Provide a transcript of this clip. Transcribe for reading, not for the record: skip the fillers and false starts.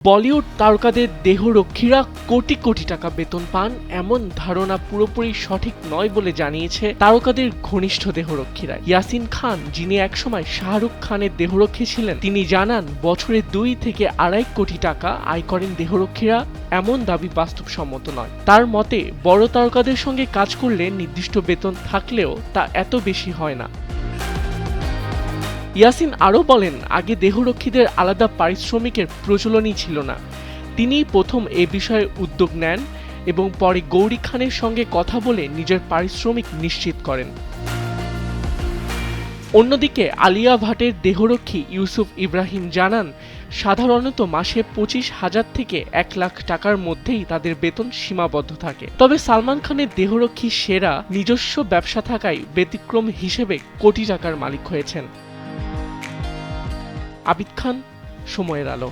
বলিউড তারকাদের দেহরক্ষীরা কোটি কোটি টাকা বেতন পান এমন ধারণা পুরোপুরি সঠিক নয় বলে জানিয়েছে তারকাদের ঘনিষ্ঠ দেহরক্ষীরা। ইয়াসিন খান, যিনি একসময় শাহরুখ খানের দেহরক্ষী ছিলেন, তিনি জানান বছরে 2 থেকে 2.5 কোটি টাকা আয় করেন দেহরক্ষীরা। এমন দাবি বাস্তবসম্মত নয়। তার মতে বড় তারকাদের সঙ্গে কাজ করলে নির্দিষ্ট বেতন থাকলেও তা এত বেশি হয় না। ইয়াসিন আরও বলেন, আগে দেহরক্ষীদের আলাদা পারিশ্রমিকের প্রচলনই ছিল না। তিনিই প্রথম এ বিষয়ে উদ্যোগ নেন এবং পরে গৌরী খানের সঙ্গে কথা বলে নিজের পারিশ্রমিক নিশ্চিত করেন। অন্যদিকে আলিয়া ভাটের দেহরক্ষী ইউসুফ ইব্রাহিম জানান, সাধারণত মাসে 25,000 থেকে 1 লাখ টাকার মধ্যেই তাদের বেতন সীমাবদ্ধ থাকে। তবে সালমান খানের দেহরক্ষী সেরা নিজস্ব ব্যবসা থাকায় ব্যতিক্রম হিসেবে কোটি টাকার মালিক হয়েছেন। আবিদ খান, সময়ের আলো।